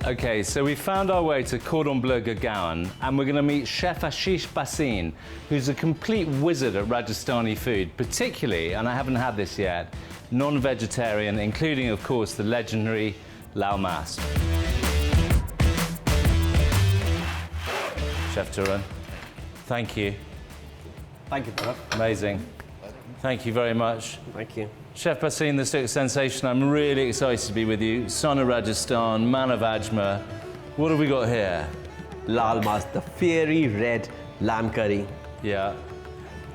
Okay, so we found our way to Cordon Bleu Gurgaon, and we're going to meet Chef Ashish Bhasin, who's a complete wizard at Rajasthani food, particularly, and I haven't had this yet, non-vegetarian, including, of course, the legendary Laal Maas. Chef Turan, thank you. Thank you, Tata. Amazing. Thank you very much. Thank you. Chef Bhasin, this looks sensational. I'm really excited to be with you. Son of Rajasthan, man of Ajmer. What have we got here? Laal Maas, the fiery red lamb curry. Yeah.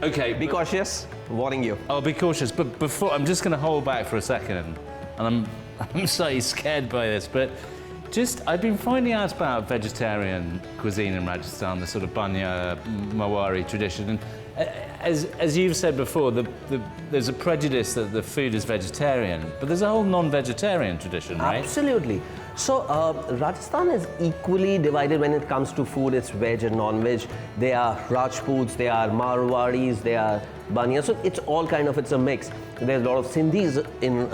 Okay. Be cautious, warning you. I'll be cautious, but before, I'm just going to hold back for a second. And I'm slightly scared by this, but I've been finding out about vegetarian cuisine in Rajasthan, the sort of Banya, Mawari tradition. And as you've said before, there's a prejudice that the food is vegetarian, but there's a whole non-vegetarian tradition, right? Absolutely. So Rajasthan is equally divided when it comes to food. It's veg and non-veg. There are Rajputs, there are Marwaris, there are Banya. So it's all kind of, it's a mix. There's a lot of Sindhis in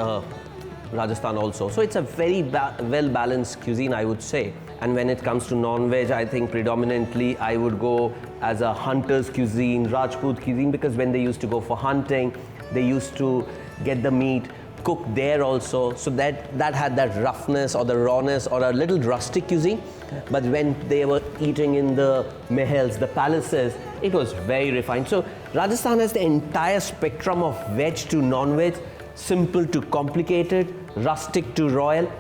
Rajasthan also. So it's a very well-balanced cuisine, I would say. And when it comes to non-veg, I think predominantly I would go as a hunter's cuisine, Rajput cuisine, because when they used to go for hunting, they used to get the meat cooked there also. So that had that roughness or the rawness or a little rustic cuisine. But when they were eating in the mahals, the palaces, it was very refined. So Rajasthan has the entire spectrum of veg to non-veg, simple to complicated, rustic to royal.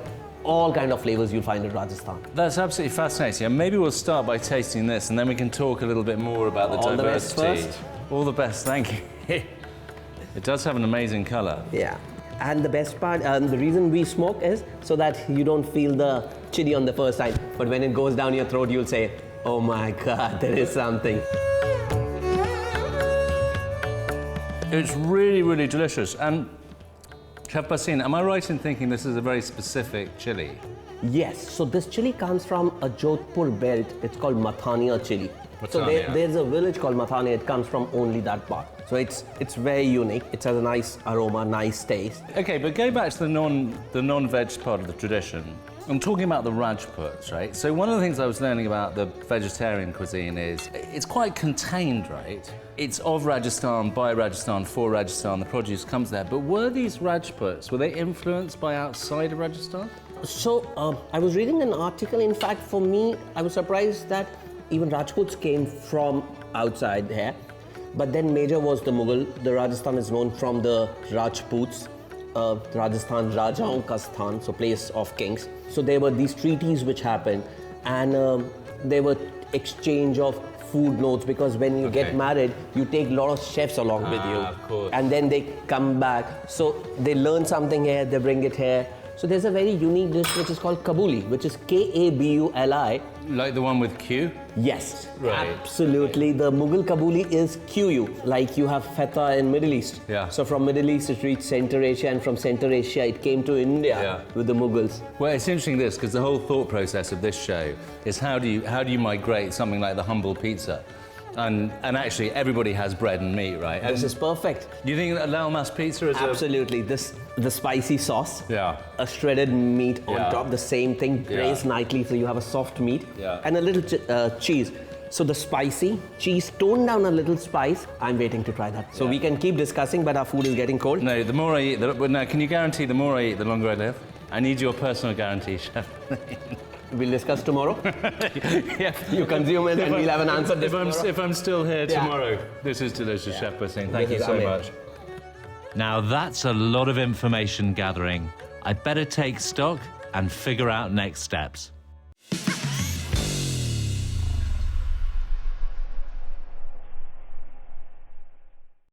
All kind of flavors you'll find in Rajasthan. That's absolutely fascinating. And maybe we'll start by tasting this, and then we can talk a little bit more about the diversity. All the best first. All the best, thank you. It does have an amazing colour. Yeah. And the best part, the reason we smoke is so that you don't feel the chili on the first time. But when it goes down your throat, you'll say, oh my God, there is something. It's really, really delicious. And Chef Bhasin, am I right in thinking this is a very specific chili? Yes, so this chili comes from a Jodhpur belt. It's called Mathania chili. So there's a village called Mathania. It comes from only that part. So it's very unique. It has a nice aroma, nice taste. Okay, but going back to the non-veg part of the tradition, I'm talking about the Rajputs, right? So one of the things I was learning about the vegetarian cuisine is it's quite contained, right? It's of Rajasthan, by Rajasthan, for Rajasthan, the produce comes there. But were these Rajputs, were they influenced by outside of Rajasthan? So I was reading an article. In fact, for me, I was surprised that even Rajputs came from outside here. But then major was the Mughal. The Rajasthan is known from the Rajputs. Rajasthan, Rajaon ka sthan, so place of kings. So there were these treaties which happened, and there were exchange of food notes, because when you get married, you take a lot of chefs along with you. Of course. And then they come back. So they learn something here, they bring it here. So there's a very unique dish which is called Kabuli, which is Kabuli. Like the one with Q? Yes, right. Absolutely. The Mughal Kabuli is QU, like you have feta in Middle East. Yeah. So from Middle East it reached Central Asia, and from Central Asia it came to India with the Mughals. Well, it's interesting this, because the whole thought process of this show is how do you migrate something like the humble pizza? And actually everybody has bread and meat, right? And this is perfect. do you think that Laal Maas pizza is Absolutely. The spicy sauce, Yeah. a shredded meat on Yeah. top, the same thing, braised nicely, so you have a soft meat, and a little cheese. So the spicy, cheese, toned down a little spice. I'm waiting to try that. So we can keep discussing, but our food is getting cold. No, the more I eat, no, can you guarantee the more I eat, the longer I live? I need your personal guarantee, Chef. We'll discuss tomorrow. Yeah. You consume it and we'll have an answer tomorrow. If I'm still here tomorrow, this is delicious, Chef Bhasin. Thank you so much. Now that's a lot of information gathering. I'd better take stock and figure out next steps.